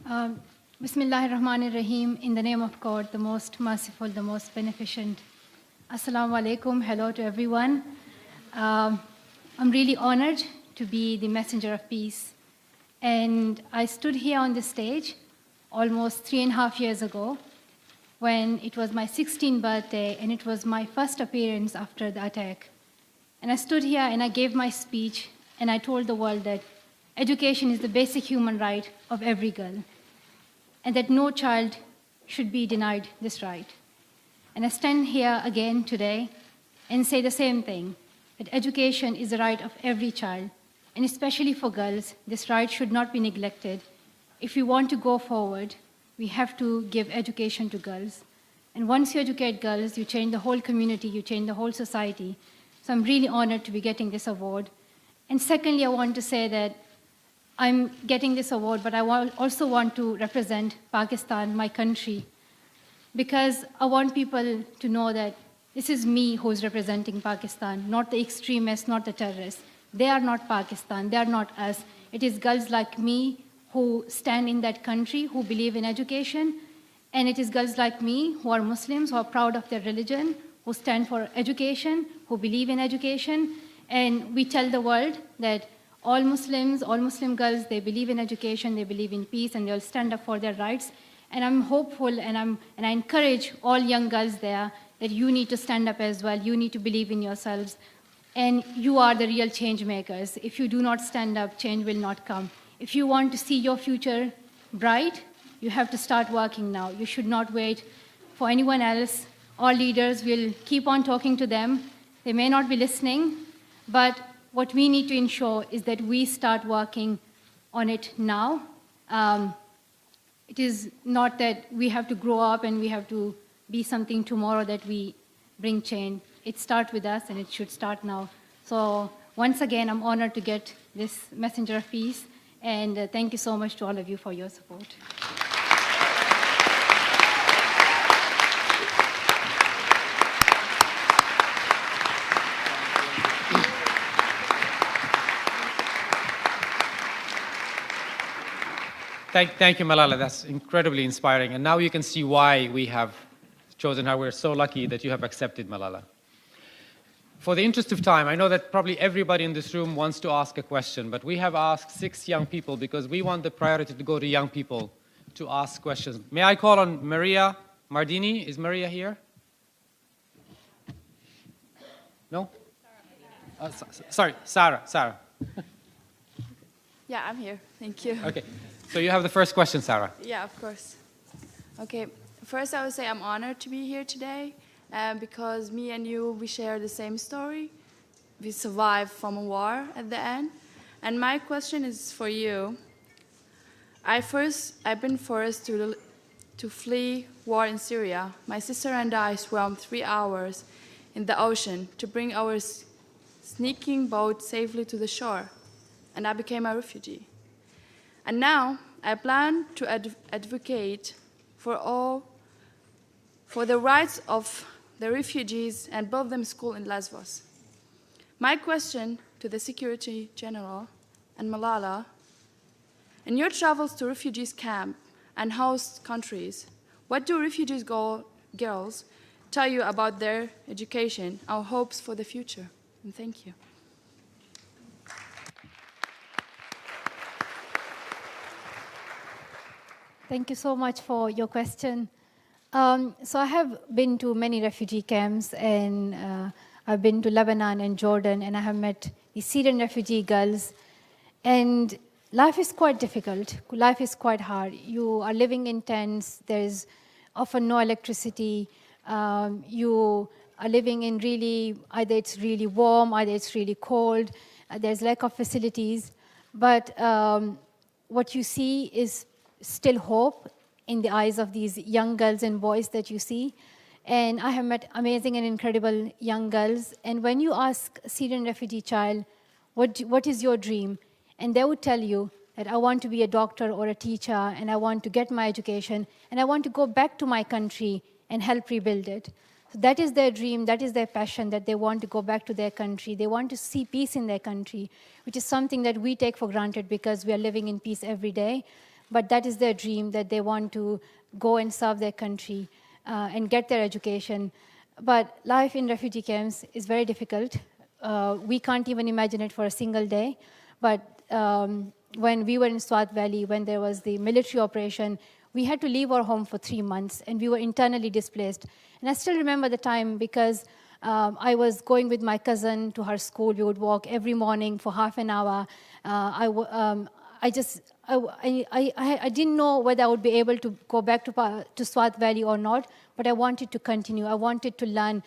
Um, Bismillahir Rahmanir Rahim, in the name of God, the most merciful, the most beneficent. Assalamu alaikum, hello to everyone. I'm really honored to be the messenger of peace. And I stood here on this stage almost 3.5 years ago when it was my 16th birthday and it was my first appearance after the attack. And I stood here and I gave my speech and I told the world that education is the basic human right of every girl, and that no child should be denied this right. And I stand here again today and say the same thing, that education is the right of every child, and especially for girls, this right should not be neglected. If we want to go forward, we have to give education to girls. And once you educate girls, you change the whole community, you change the whole society. So I'm really honored to be getting this award. And secondly, I want to say that I'm getting this award, but I also want to represent Pakistan, my country, because I want people to know that this is me who's representing Pakistan, not the extremists, not the terrorists. They are not Pakistan, they are not us. It is girls like me who stand in that country, who believe in education, and it is girls like me who are Muslims, who are proud of their religion, who stand for education, who believe in education, and we tell the world that all Muslims, all Muslim girls, they believe in education, they believe in peace, and they'll stand up for their rights. And I'm hopeful, and I encourage all young girls there that you need to stand up as well. You need to believe in yourselves. And you are the real change makers. If you do not stand up, change will not come. If you want to see your future bright, you have to start working now. You should not wait for anyone else. Our leaders will keep on talking to them. They may not be listening, but what we need to ensure is that we start working on it now. It is not that we have to grow up and we have to be something tomorrow that we bring change. It starts with us and it should start now. So once again, I'm honored to get this messenger of peace, and thank you so much to all of you for your support. Thank you, Malala. That's incredibly inspiring. And now you can see why we have chosen her. We're so lucky that you have accepted, Malala. For the interest of time, I know that probably everybody in this room wants to ask a question, but we have asked 6 young people because we want the priority to go to young people to ask questions. May I call on Maria Mardini? Is Maria here? No? Sorry, Sarah. Yeah, I'm here. Thank you. Okay. So you have the first question, Sarah. Yeah, of course. Okay. First, I would say I'm honored to be here today because me and you, we share the same story. We survived from a war at the end. And my question is for you. I've been forced to flee war in Syria. My sister and I swam 3 hours in the ocean to bring our sneaking boat safely to the shore. And I became a refugee. And now I plan to advocate for the rights of the refugees and build them school in Lesbos. My question to the Secretary General and Malala, in your travels to refugees camp and host countries, what do refugees girls tell you about their education, our hopes for the future? And thank you. Thank you so much for your question. So I have been to many refugee camps, and I've been to Lebanon and Jordan, and I have met the Syrian refugee girls. And life is quite difficult. Life is quite hard. You are living in tents. There's often no electricity. You are living in either it's really warm, either it's really cold. There's lack of facilities. But what you see is still hope in the eyes of these young girls and boys that you see. And I have met amazing and incredible young girls. And when you ask a Syrian refugee child, what is your dream? And they would tell you that I want to be a doctor or a teacher, and I want to get my education, and I want to go back to my country and help rebuild it. So that is their dream, that is their passion, that they want to go back to their country. They want to see peace in their country, which is something that we take for granted because we are living in peace every day. but that is their dream, that they want to go and serve their country and get their education. But life in refugee camps is very difficult. We can't even imagine it for a single day. But when we were in Swat Valley, when there was the military operation, we had to leave our home for 3 months, and we were internally displaced. And I still remember the time because I was going with my cousin to her school. We would walk every morning for half an hour. I didn't know whether I would be able to go back to Swat Valley or not, but I wanted to continue. I wanted to learn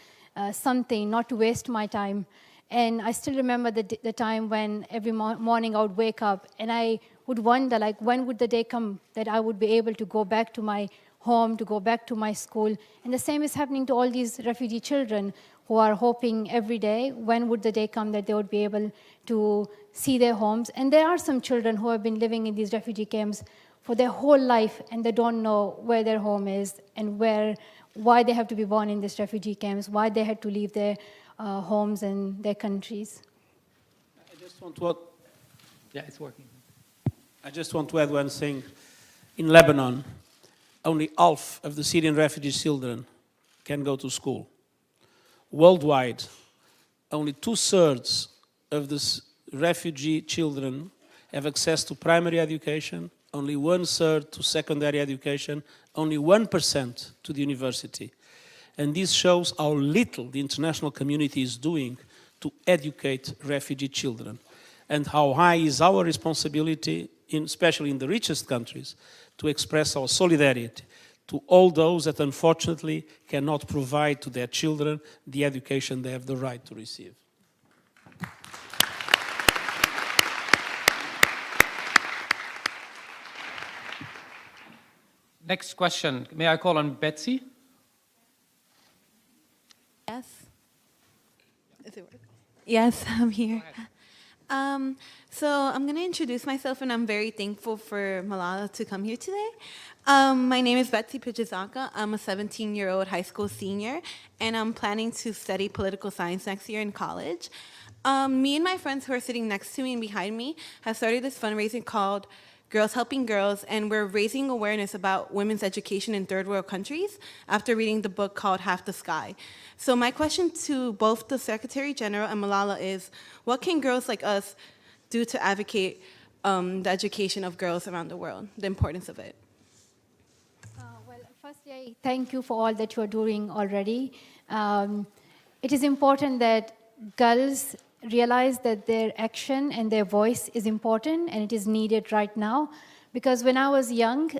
something, not to waste my time. And I still remember the time when every morning I would wake up and I would wonder, like, when would the day come that I would be able to go back to my home, to go back to my school. And the same is happening to all these refugee children who are hoping every day, when would the day come that they would be able to see their homes. And there are some children who have been living in these refugee camps for their whole life, and they don't know where their home is and why they have to be born in these refugee camps, why they had to leave their homes and their countries. I just want to Yeah, it's working. I just want to add one thing. In Lebanon, only half of the Syrian refugee children can go to school. Worldwide, only 2/3 of the refugee children have access to primary education, only 1/3 to secondary education, only 1% to the university. And this shows how little the international community is doing to educate refugee children, and how high is our responsibility, especially in the richest countries, to express our solidarity to all those that unfortunately cannot provide to their children the education they have the right to receive. Next question. May I call on Betsy? Yes. Is it working? Yes, I'm here. So I'm going to introduce myself, and I'm very thankful for Malala to come here today. My name is Betsy Pijazaka. I'm a 17-year-old high school senior, and I'm planning to study political science next year in college. Me and my friends who are sitting next to me and behind me have started this fundraiser called Girls Helping Girls, and we're raising awareness about women's education in third world countries after reading the book called Half the Sky. So my question to both the Secretary General and Malala is, what can girls like us do to advocate the education of girls around the world, the importance of it? Well, firstly, I thank you for all that you are doing already. It is important that girls realize that their action and their voice is important, and it is needed right now. Because when I was young,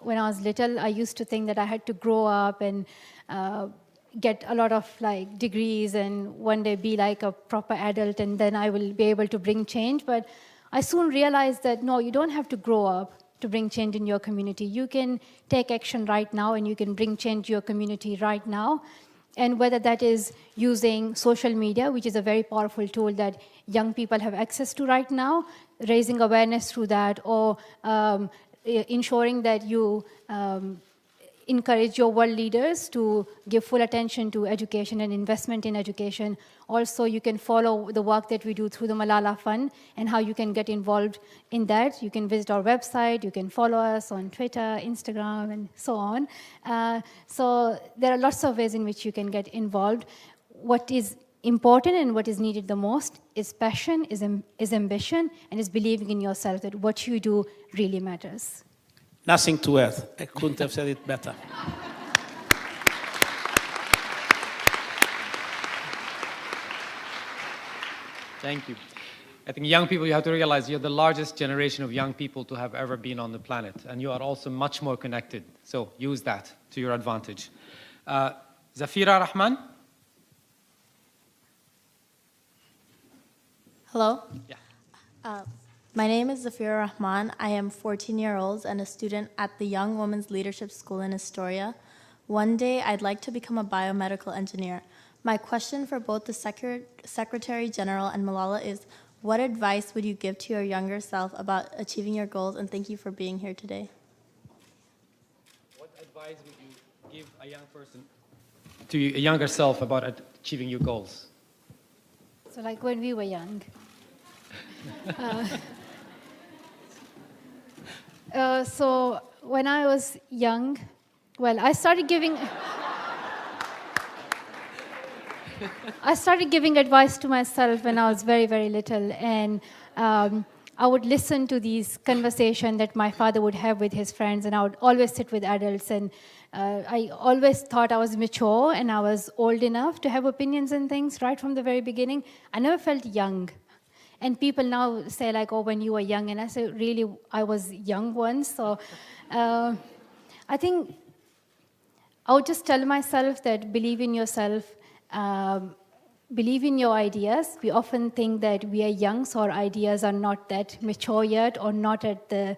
when I was little, I used to think that I had to grow up and get a lot of degrees and one day be like a proper adult, and then I will be able to bring change. But I soon realized that no, you don't have to grow up to bring change in your community. You can take action right now, and you can bring change to your community right now. And whether that is using social media, which is a very powerful tool that young people have access to right now, raising awareness through that, or ensuring that you encourage your world leaders to give full attention to education and investment in education. Also, you can follow the work that we do through the Malala Fund and how you can get involved in that. You can visit our website, you can follow us on Twitter, Instagram, and so on. So there are lots of ways in which you can get involved. What is important and what is needed the most is passion, is ambition, and is believing in yourself that what you do really matters. Nothing to add. I couldn't have said it better. Thank you. I think young people, you have to realize you're the largest generation of young people to have ever been on the planet, and you are also much more connected. So use that to your advantage. Zafira Rahman? Hello. Yeah. My name is Zafira Rahman. I am 14 years old and a student at the Young Women's Leadership School in Astoria. One day, I'd like to become a biomedical engineer. My question for both the Secretary General and Malala is, what advice would you give to your younger self about achieving your goals? And thank you for being here today. What advice would you give a young person, to a younger self, about achieving your goals? So like when we were young. So when I was young, well, I started giving advice to myself when I was very, very little, and I would listen to these conversations that my father would have with his friends, and I would always sit with adults, and I always thought I was mature and I was old enough to have opinions and things right from the very beginning. I never felt young. And people now say like, oh, when you were young, and I say, really, I was young once. So I think I would just tell myself that believe in yourself, believe in your ideas. We often think that we are young, so our ideas are not that mature yet or not at the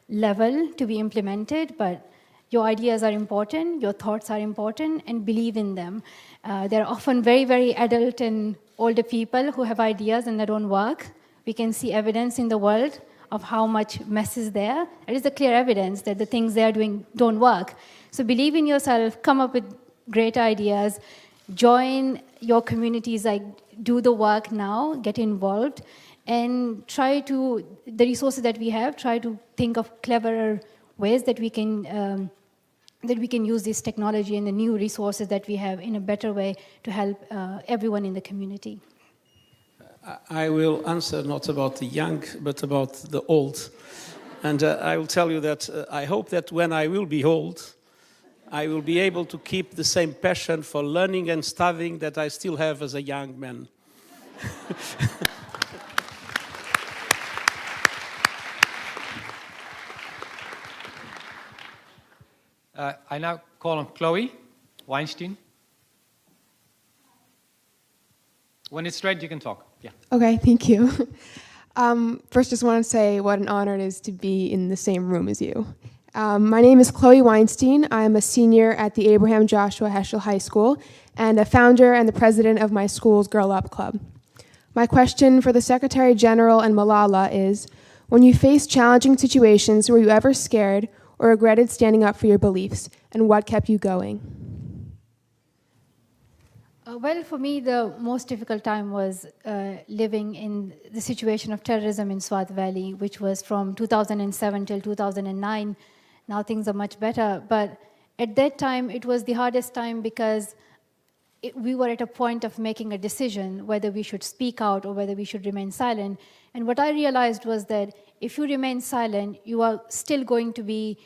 level to be implemented, but your ideas are important, your thoughts are important, and believe in them. There are often very, very adult and older people who have ideas and they don't work. We can see evidence in the world of how much mess is there. It is the clear evidence that the things they are doing don't work. So believe in yourself, come up with great ideas, join your communities, like do the work now, get involved, and try to, the resources that we have, try to think of cleverer ways that we can use this technology and the new resources that we have in a better way to help everyone in the community. I will answer not about the young, but about the old. And I will tell you that I hope that when I will be old, I will be able to keep the same passion for learning and studying that I still have as a young man. I now call on Chloe Weinstein. When it's ready, you can talk. Yeah. Okay, thank you. First, just want to say what an honor it is to be in the same room as you. My name is Chloe Weinstein. I'm a senior at the Abraham Joshua Heschel High School and a founder and the president of my school's Girl Up Club. My question for the Secretary General and Malala is, when you face challenging situations, were you ever scared or regretted standing up for your beliefs, and what kept you going? Well, for me, the most difficult time was living in the situation of terrorism in Swat Valley, which was from 2007 till 2009. Now things are much better. But at that time, it was the hardest time because we were at a point of making a decision whether we should speak out or whether we should remain silent. And what I realized was that if you remain silent, you are still going to be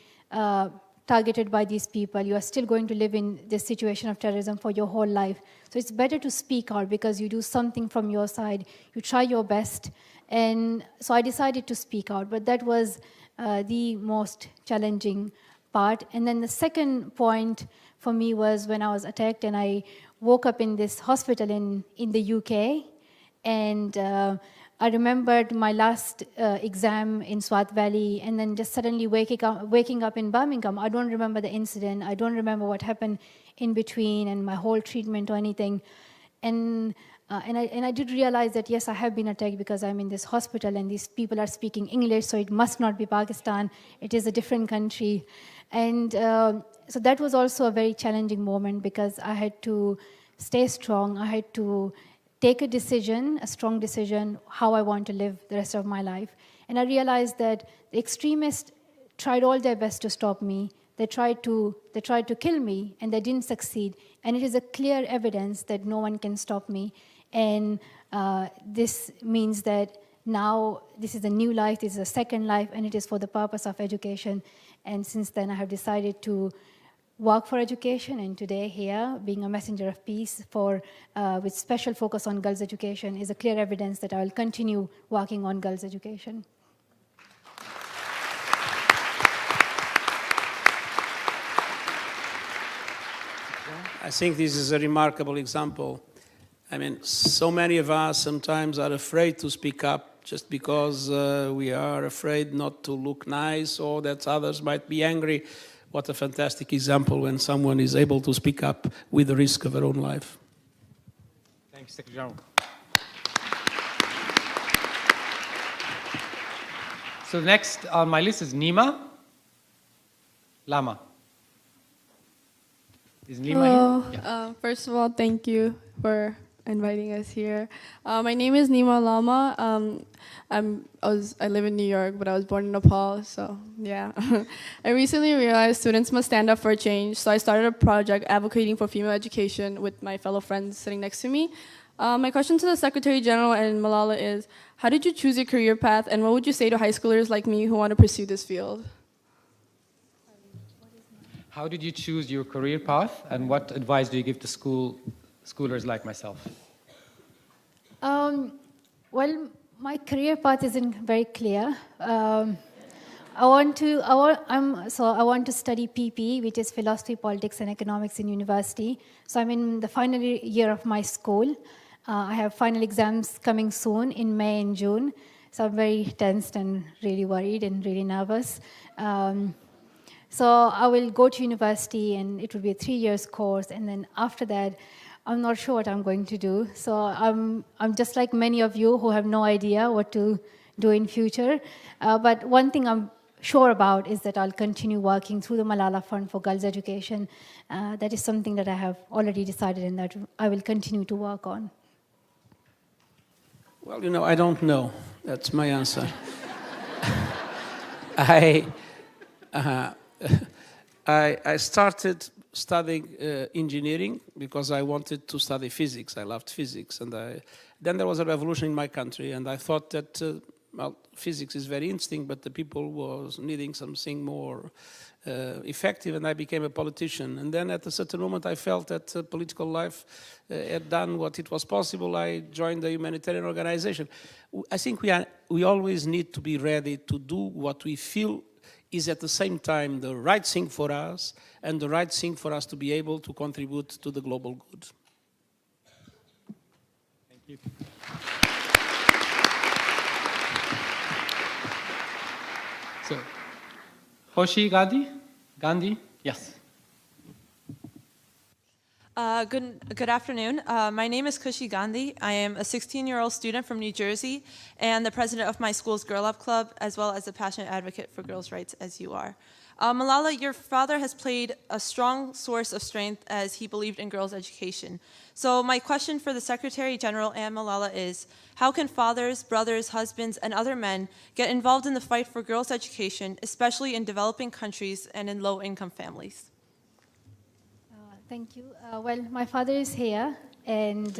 targeted by these people. You are still going to live in this situation of terrorism for your whole life. So it's better to speak out because you do something from your side. You try your best. And so I decided to speak out. But that was the most challenging part. And then the second point for me was when I was attacked and I woke up in this hospital in the UK. And I remembered my last exam in Swat Valley and then just suddenly waking up in Birmingham. I don't remember the incident. I don't remember what happened in between and my whole treatment or anything. And I did realize that, yes, I have been attacked because I'm in this hospital and these people are speaking English, so it must not be Pakistan. It is a different country. And so that was also a very challenging moment because I had to stay strong. I had to take a decision, a strong decision, how I want to live the rest of my life. And I realized that the extremists tried all their best to stop me. They tried to kill me, and they didn't succeed. And it is a clear evidence that no one can stop me. And this means that now this is a new life, this is a second life, and it is for the purpose of education. And since then, I have decided to work for education, and today here, being a messenger of peace with special focus on girls' education is a clear evidence that I will continue working on girls' education. I think this is a remarkable example. I mean, so many of us sometimes are afraid to speak up just because we are afraid not to look nice or that others might be angry. What a fantastic example when someone is able to speak up with the risk of their own life. Thank you, Secretary General. So next on my list is Nima Lama. Is Nima Hello. here? Yeah. First of all, thank you for inviting us here. My name is Nima Lama. I live in New York, but I was born in Nepal, so yeah. I recently realized students must stand up for a change, so I started a project advocating for female education with my fellow friends sitting next to me. My question to the Secretary General and Malala is, how did you choose your career path, and what would you say to high schoolers like me who want to pursue this field? How did you choose your career path, and what advice do you give to schoolers like myself? Well, my career path isn't very clear. I want to study PP, which is Philosophy, Politics, and Economics in university. So I'm in the final year of my school. I have final exams coming soon in May and June. So I'm very tensed and really worried and really nervous. So I will go to university, and it will be a 3 years course. And then after that, I'm not sure what I'm going to do. So I'm just like many of you who have no idea what to do in future. But one thing I'm sure about is that I'll continue working through the Malala Fund for Girls' Education. That is something that I have already decided and that I will continue to work on. Well, you know, I don't know. That's my answer. I started studying engineering because I wanted to study physics. I loved physics. And then there was a revolution in my country, and I thought that, well, physics is very interesting, but the people was needing something more effective, and I became a politician. And then at a certain moment, I felt that political life had done what it was possible. I joined a humanitarian organization. I think we always need to be ready to do what we feel is at the same time the right thing for us and the right thing for us to be able to contribute to the global good. Thank you. So, Hoshi Gandhi? Yes. Good afternoon. My name is Kushi Gandhi. I am a 16-year-old student from New Jersey and the president of my school's Girl Up Club, as well as a passionate advocate for girls' rights, as you are. Malala, your father has played a strong source of strength as he believed in girls' education. So my question for the Secretary General and Malala is, how can fathers, brothers, husbands, and other men get involved in the fight for girls' education, especially in developing countries and in low-income families? Thank you. Well, my father is here, and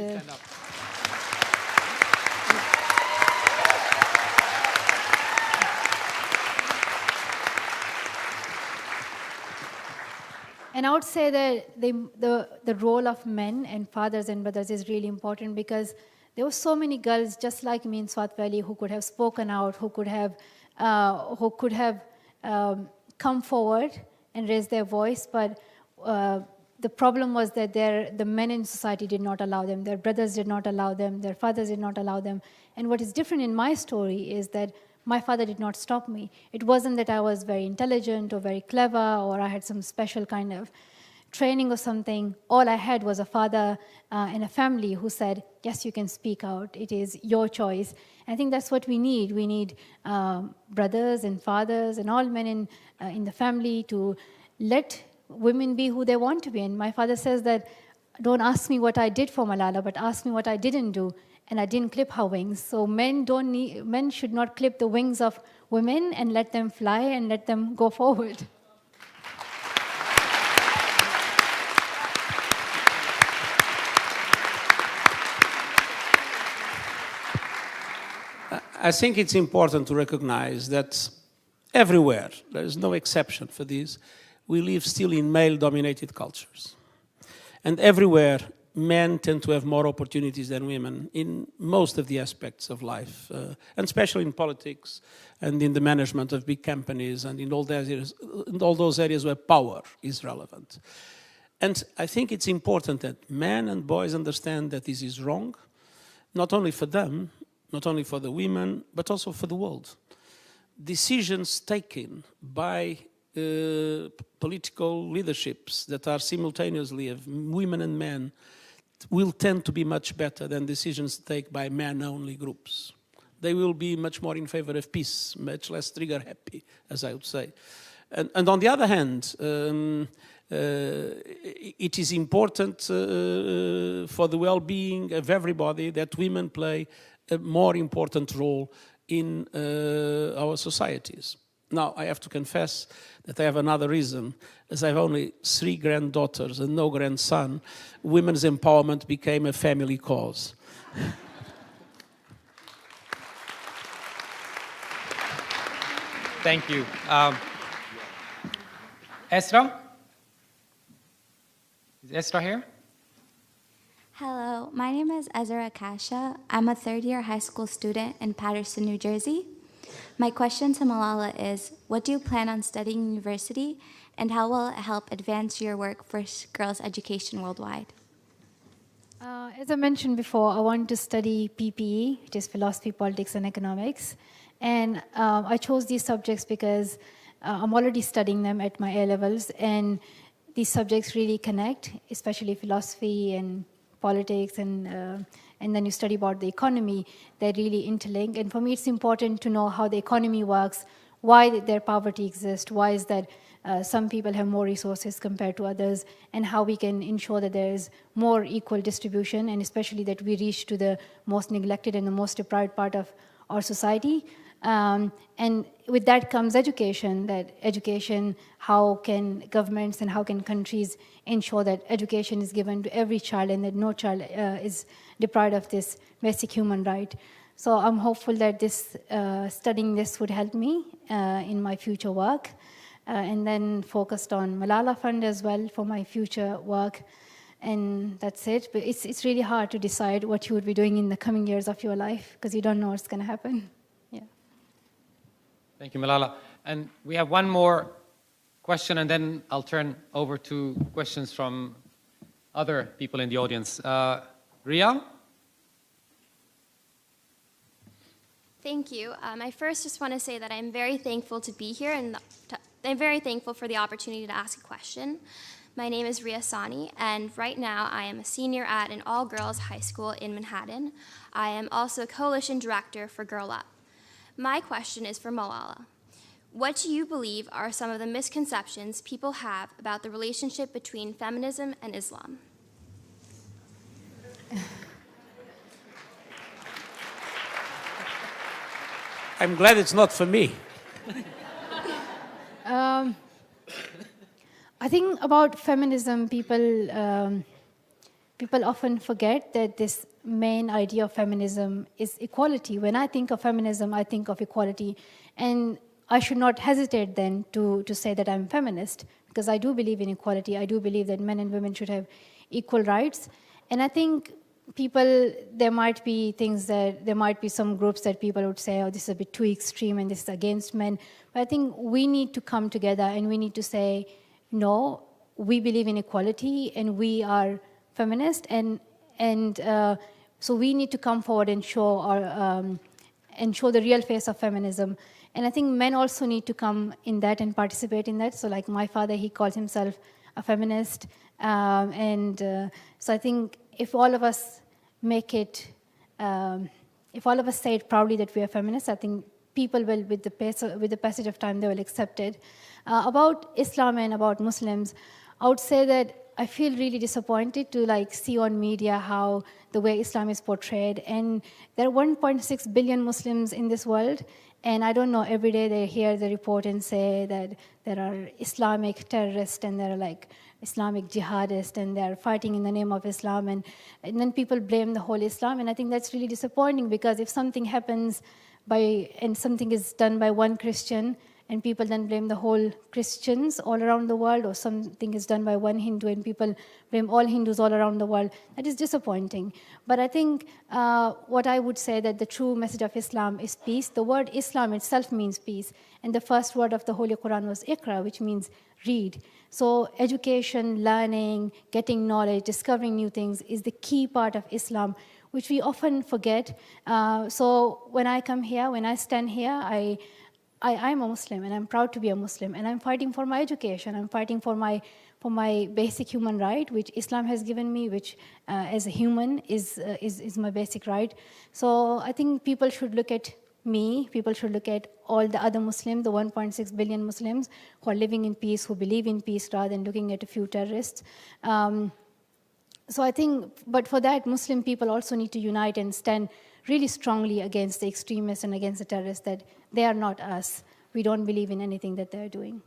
I would say that the role of men and fathers and brothers is really important, because there were so many girls just like me in Swat Valley who could have spoken out, who could have come forward and raised their voice, but the problem was that the men in society did not allow them, their brothers did not allow them, their fathers did not allow them. And what is different in my story is that my father did not stop me. It wasn't that I was very intelligent or very clever or I had some special kind of training or something. All I had was a father and a family who said, yes, you can speak out. It is your choice. I think that's what we need. We need brothers and fathers and all men in the family to let women be who they want to be. And my father says that, don't ask me what I did for Malala, but ask me what I didn't do. And I didn't clip her wings. So men should not clip the wings of women and let them fly and let them go forward. I think it's important to recognize that everywhere, there is no exception for this, we live still in male-dominated cultures. And everywhere, men tend to have more opportunities than women in most of the aspects of life, and especially in politics and in the management of big companies and in all those areas where power is relevant. And I think it's important that men and boys understand that this is wrong, not only for them, not only for the women, but also for the world. Decisions taken by political leaderships that are simultaneously of women and men will tend to be much better than decisions taken by men-only groups. They will be much more in favor of peace, much less trigger-happy, as I would say. And on the other hand, it is important for the well-being of everybody that women play a more important role in our societies. Now, I have to confess that I have another reason. As I have only 3 granddaughters and no grandson, women's empowerment became a family cause. Thank you. Esra? Is Esra here? Hello, my name is Ezra Akasha. I'm a third-year high school student in Paterson, New Jersey. My question to Malala is, what do you plan on studying in university, and how will it help advance your work for girls' education worldwide? As I mentioned before, I want to study PPE, which is philosophy, politics, and economics. And I chose these subjects because I'm already studying them at my A-levels, and these subjects really connect, especially philosophy and politics, and then you study about the economy. They really interlink. And for me, it's important to know how the economy works, why their poverty exists, why is that some people have more resources compared to others, and how we can ensure that there is more equal distribution, and especially that we reach to the most neglected and the most deprived part of our society. And with that comes education, how can governments and how can countries ensure that education is given to every child and that no child is deprived of this basic human right. So I'm hopeful that studying this would help me in my future work, and then focused on Malala Fund as well for my future work. And that's it. But it's really hard to decide what you would be doing in the coming years of your life because you don't know what's going to happen. Yeah. Thank you, Malala. And we have one more question, and then I'll turn over to questions from other people in the audience. Ria? Thank you. I first just want to say that I'm very thankful to be here, and I'm very thankful for the opportunity to ask a question. My name is Ria Sani, and right now I am a senior at an all-girls high school in Manhattan. I am also a coalition director for Girl Up. My question is for Malala. What do you believe are some of the misconceptions people have about the relationship between feminism and Islam? I'm glad it's not for me. I think about feminism, people often forget that this main idea of feminism is equality. When I think of feminism, I think of equality. And I should not hesitate then to say that I'm feminist, because I do believe in equality. I do believe that men and women should have equal rights. And I think there might be some groups that people would say, oh, this is a bit too extreme and this is against men. But I think we need to come together and we need to say, no, we believe in equality and we are feminist, and so we need to come forward and show the real face of feminism. And I think men also need to come in that and participate in that. So like my father, he calls himself a feminist. So I think if all of us if all of us say it proudly that we are feminists, I think people will, with the passage of time, they will accept it. About Islam and about Muslims, I would say that I feel really disappointed to see on media how the way Islam is portrayed. And there are 1.6 billion Muslims in this world. And I don't know, every day they hear the report and say that there are Islamic terrorists and there are Islamic jihadists and they're fighting in the name of Islam. And then people blame the whole Islam. And I think that's really disappointing, because if something happens and something is done by one Christian, and people then blame the whole Christians all around the world, or something is done by one Hindu and people blame all Hindus all around the world, that is disappointing. But I think what I would say that the true message of Islam is peace. The word Islam itself means peace. And the first word of the Holy Quran was Iqra, which means read. So education, learning, getting knowledge, discovering new things is the key part of Islam, which we often forget. So when I come here, when I stand here, I'm a Muslim, and I'm proud to be a Muslim, and I'm fighting for my education. I'm fighting for my basic human right, which Islam has given me, which as a human is my basic right. So I think people should look at me. People should look at all the other Muslims, the 1.6 billion Muslims who are living in peace, who believe in peace, rather than looking at a few terrorists. So I think, but for that, Muslim people also need to unite and stand really strongly against the extremists and against the terrorists, that they are not us. We don't believe in anything that they're doing.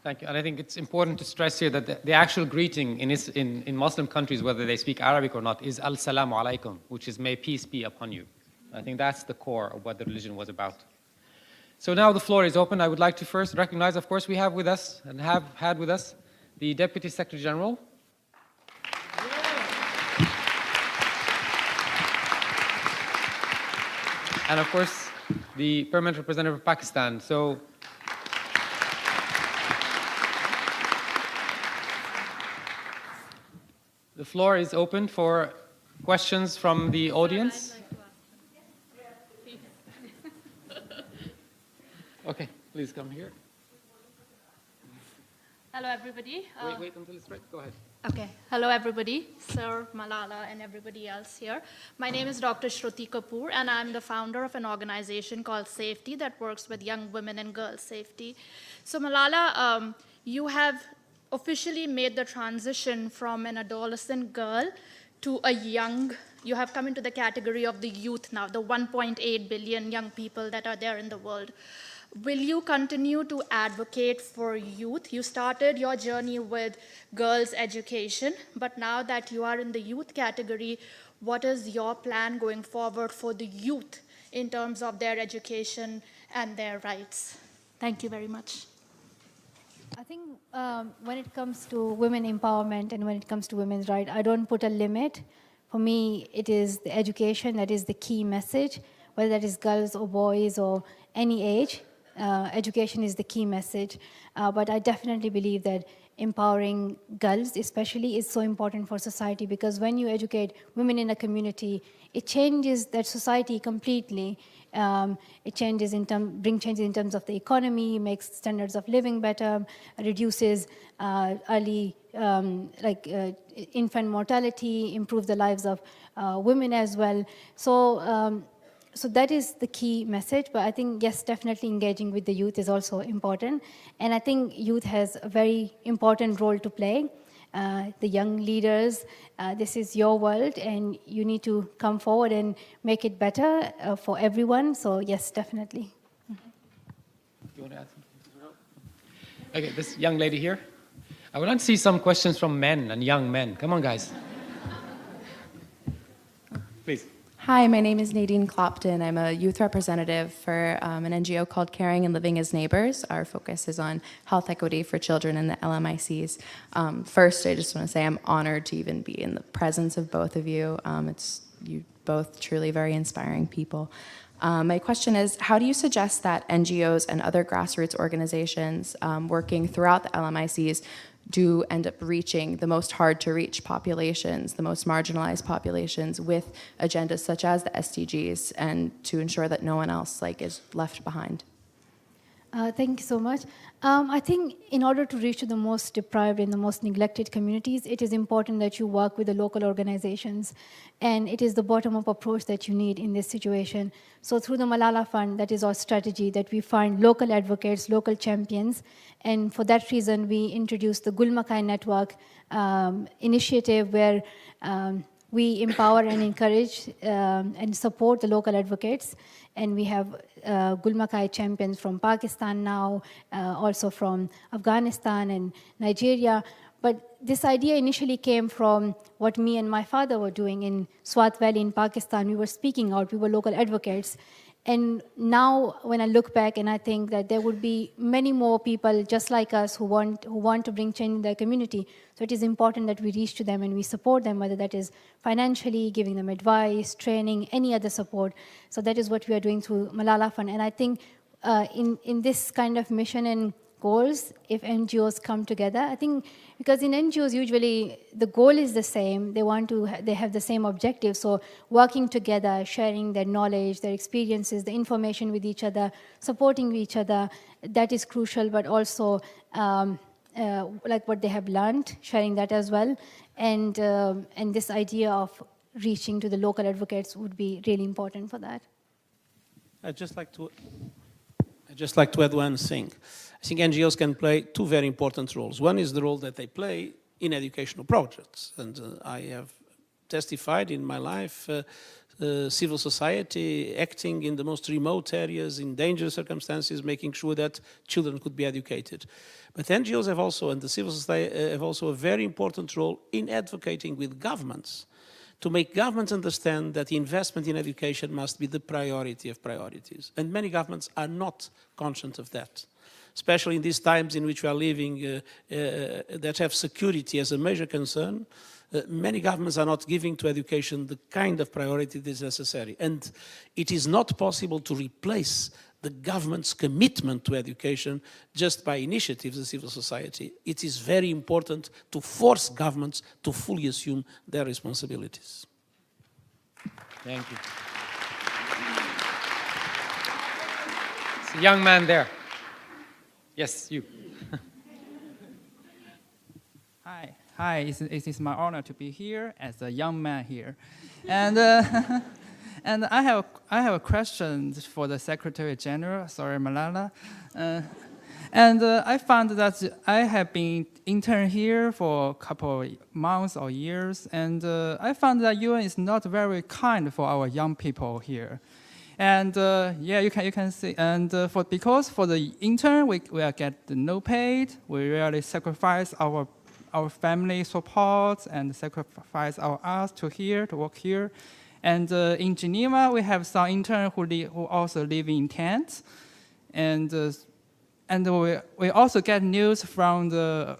Thank you. And I think it's important to stress here that the actual greeting in Muslim countries, whether they speak Arabic or not, is Al-Salamu Alaikum, which is may peace be upon you. I think that's the core of what the religion was about. So now the floor is open. I would like to first recognize, of course, we have with us and have had with us the Deputy Secretary General. And of course, the Permanent Representative of Pakistan. So the floor is open for questions from the audience. Okay, please come here. Hello, everybody. Wait until it's right. Go ahead. Okay. Hello, everybody. Sir, Malala, and everybody else here. My name is Dr. Shruti Kapoor, and I'm the founder of an organization called Safety that works with young women and girls' safety. So, Malala, you have officially made the transition from an adolescent girl to a young, you have come into the category of the youth now, the 1.8 billion young people that are there in the world. Will you continue to advocate for youth? You started your journey with girls' education, but now that you are in the youth category, what is your plan going forward for the youth in terms of their education and their rights? Thank you very much. I think when it comes to women empowerment and when it comes to women's rights, I don't put a limit. For me, it is the education that is the key message, whether that is girls or boys or any age. Education is the key message. But I definitely believe that empowering girls especially is so important for society, because when you educate women in a community, it changes that society completely. It changes brings changes in terms of the economy, makes standards of living better, reduces early infant mortality, improves the lives of women as well. So that is the key message, but I think, yes, definitely engaging with the youth is also important. And I think youth has a very important role to play. The young leaders, this is your world, and you need to come forward and make it better for everyone. So, yes, definitely. Do you want to add something? Okay, this young lady here. I would like to see some questions from men and young men. Come on, guys. Please. Hi, my name is Nadine Clopton. I'm a youth representative for an NGO called Caring and Living as Neighbors. Our focus is on health equity for children in the LMICs. First, I just want to say I'm honored to even be in the presence of both of you. You both truly very inspiring people. My question is, how do you suggest that NGOs and other grassroots organizations working throughout the LMICs do end up reaching the most hard-to-reach populations, the most marginalized populations, with agendas such as the SDGs, and to ensure that no one else is left behind? Thank you so much. I think in order to reach the most deprived and the most neglected communities, it is important that you work with the local organizations. And it is the bottom-up approach that you need in this situation. So through the Malala Fund, that is our strategy, that we find local advocates, local champions. And for that reason, we introduced the Gul Makai Network initiative, where we empower and encourage and support the local advocates. And we have Gul Makai champions from Pakistan now, also from Afghanistan and Nigeria. But this idea initially came from what me and my father were doing in Swat Valley in Pakistan. We were speaking out, we were local advocates. And now when I look back, and I think that there would be many more people just like us who want to bring change in their community. So it is important that we reach to them and we support them, whether that is financially, giving them advice, training, any other support. So that is what we are doing through Malala Fund. And I think in this kind of mission and goals, if NGOs come together, I think, because in NGOs usually the goal is the same, they have the same objective. So working together, sharing their knowledge, their experiences, the information with each other, supporting each other, that is crucial. But also like what they have learned, sharing that as well, and this idea of reaching to the local advocates would be really important for that. I'd just like to add one thing. I think NGOs can play two very important roles. One is the role that they play in educational projects, and I have testified in my life civil society acting in the most remote areas, in dangerous circumstances, making sure that children could be educated. But NGOs have also, and the civil society have also a very important role in advocating with governments to make governments understand that investment in education must be the priority of priorities. And many governments are not conscious of that, especially in these times in which we are living that have security as a major concern. Many governments are not giving to education the kind of priority that is necessary. And it is not possible to replace the government's commitment to education just by initiatives of civil society. It is very important to force governments to fully assume their responsibilities. Thank you. It's a young man there. Yes, you. Hi, it is my honor to be here as a young man here. And, and I have a question for the Secretary General, sorry, Malala. I found that I have been intern here for a couple of months or years, and I found that UN is not very kind for our young people here. And yeah, you can see. And because for the intern, we get no paid. We really sacrifice our family support and sacrifice our hours to work here. And in Geneva, we have some interns who also live in tents. And we also got news from the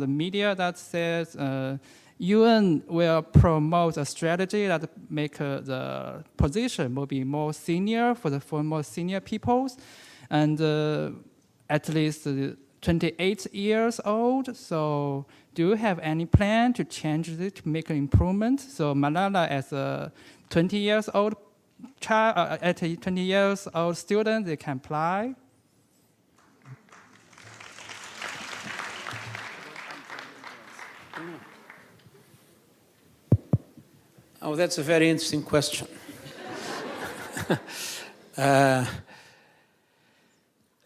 media that says UN will promote a strategy that make the position will be more senior for more senior peoples, and at least 28 years old. So do you have any plan to change it, to make an improvement? So Malala, as a 20 years old child, at a 20 years old student, they can apply. Oh, that's a very interesting question.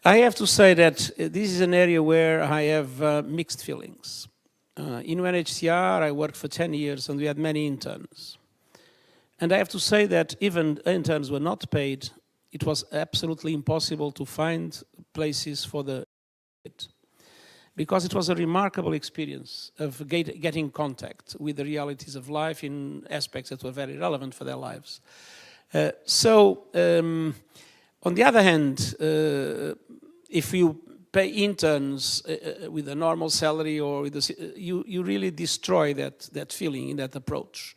I have to say that this is an area where I have mixed feelings. In UNHCR, I worked for 10 years and we had many interns. And I have to say that even interns were not paid, it was absolutely impossible to find places for the because it was a remarkable experience of getting contact with the realities of life in aspects that were very relevant for their lives. On the other hand, if you pay interns with a normal salary or with you really destroy that feeling in that approach.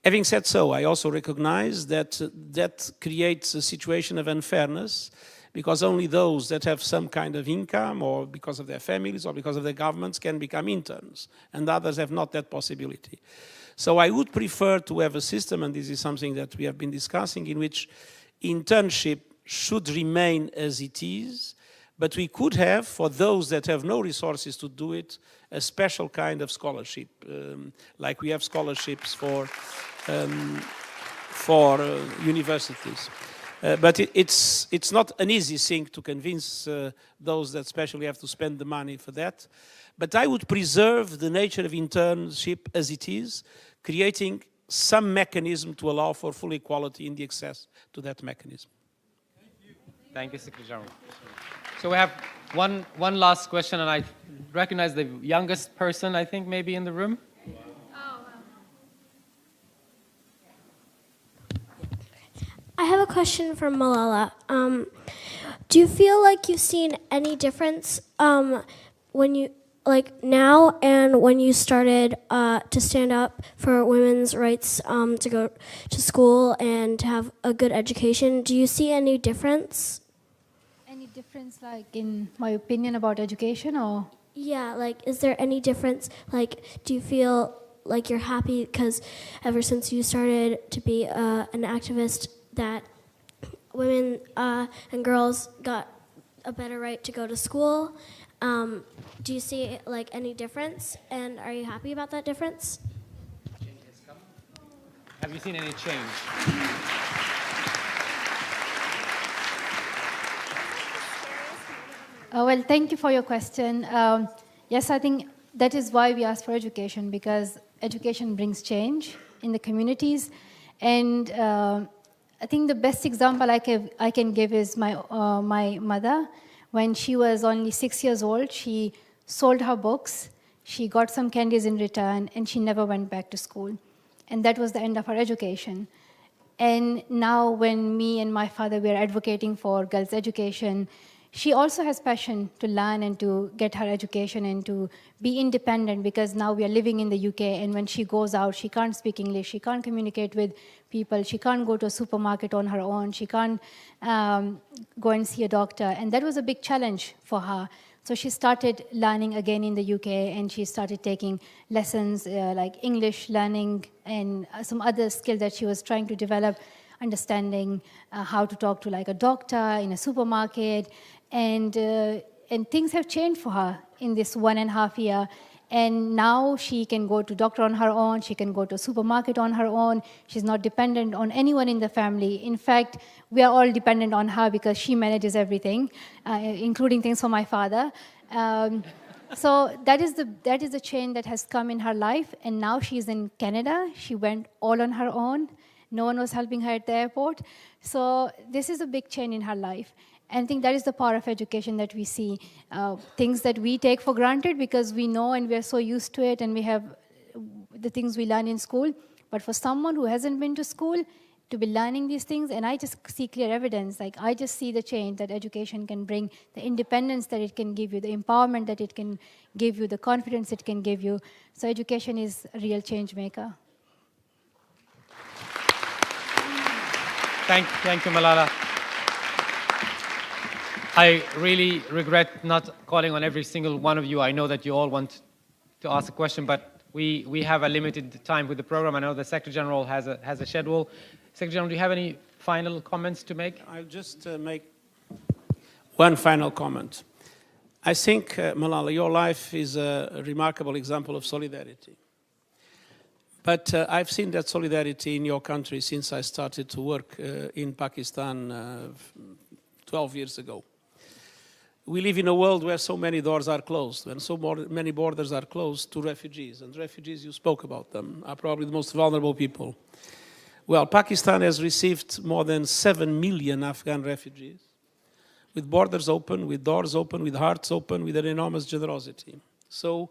Having said so, I also recognize that that creates a situation of unfairness, because only those that have some kind of income or because of their families or because of their governments can become interns, and others have not that possibility. So I would prefer to have a system, and this is something that we have been discussing, in which internship should remain as it is, but we could have, for those that have no resources to do it, a special kind of scholarship, like we have scholarships for universities. But it's not an easy thing to convince those that especially have to spend the money for that. But I would preserve the nature of internship as it is, creating some mechanism to allow for full equality in the access to that mechanism. Thank you, Secretary General. So we have one last question, and I recognize the youngest person, I think, maybe in the room. I have a question for Malala. Do you feel like you've seen any difference when you, like now and when you started to stand up for women's rights to go to school and to have a good education? Do you see any difference? Any difference, like in my opinion about education, or? Yeah, like is there any difference? Like, do you feel like you're happy because ever since you started to be an activist, that women and girls got a better right to go to school? Do you see like any difference, and are you happy about that difference? Have you seen any change? Well, thank you for your question. Yes, I think that is why we ask for education, because education brings change in the communities. And I think the best example I can give is my mother. When she was only 6 years old, she sold her books, she got some candies in return, and she never went back to school. And that was the end of her education. And now when me and my father were advocating for girls' education, she also has passion to learn and to get her education and to be independent, because now we are living in the UK, and when she goes out, she can't speak English, she can't communicate with people, she can't go to a supermarket on her own, she can't go and see a doctor, and that was a big challenge for her. So she started learning again in the UK, and she started taking lessons like English learning and some other skill that she was trying to develop, understanding how to talk to like a doctor in a supermarket. And things have changed for her in this 1.5 years. And now she can go to doctor on her own, she can go to a supermarket on her own, she's not dependent on anyone in the family. In fact, we are all dependent on her because she manages everything, including things for my father. So that is the change that has come in her life, and now she's in Canada. She went all on her own. No one was helping her at the airport. So this is a big change in her life. And I think that is the power of education that we see. Things that we take for granted because we know and we are so used to it, and we have the things we learn in school. But for someone who hasn't been to school, to be learning these things, and I just see clear evidence. Like, I just see the change that education can bring, the independence that it can give you, the empowerment that it can give you, the confidence it can give you. So education is a real change maker. Thank you, Malala. I really regret not calling on every single one of you. I know that you all want to ask a question, but we have a limited time with the program. I know the Secretary General has a schedule. Secretary General, do you have any final comments to make? I'll just make one final comment. I think, Malala, your life is a remarkable example of solidarity. But I've seen that solidarity in your country since I started to work in Pakistan 12 years ago. We live in a world where so many doors are closed, and so many borders are closed to refugees. And refugees, you spoke about them, are probably the most vulnerable people. Well, Pakistan has received more than 7 million Afghan refugees, with borders open, with doors open, with hearts open, with an enormous generosity. So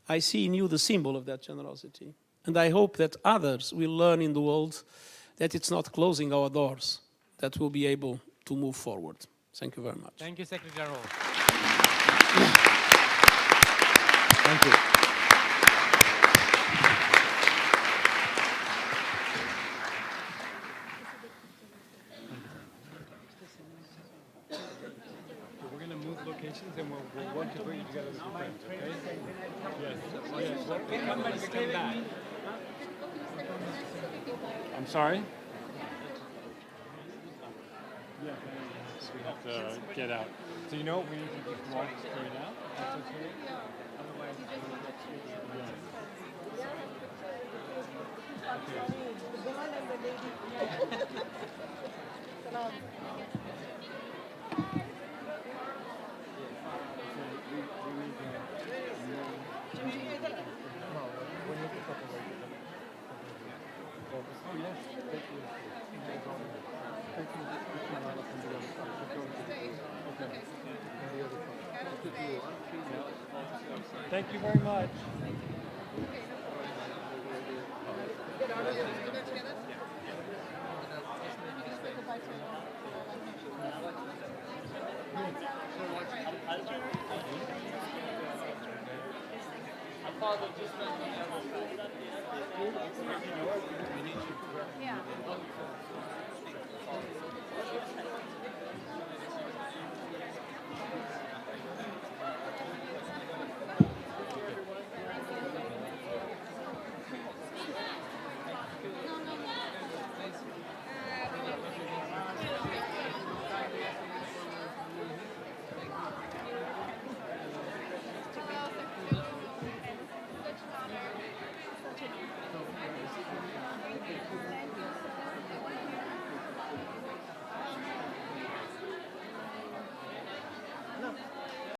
I see in you the symbol of that generosity. And I hope that others will learn in the world that it's not closing our doors that we'll be able to move forward. Thank you very much. Thank you, Secretary General. Thank you. We're going to move locations, and we'll want to bring you together with your friends, okay? Yes. Yes. Well, come back. I'm sorry? Yeah. So we have to get out. So you know, we need to just walk straight out. That's okay. Otherwise, thank you very much. Yeah.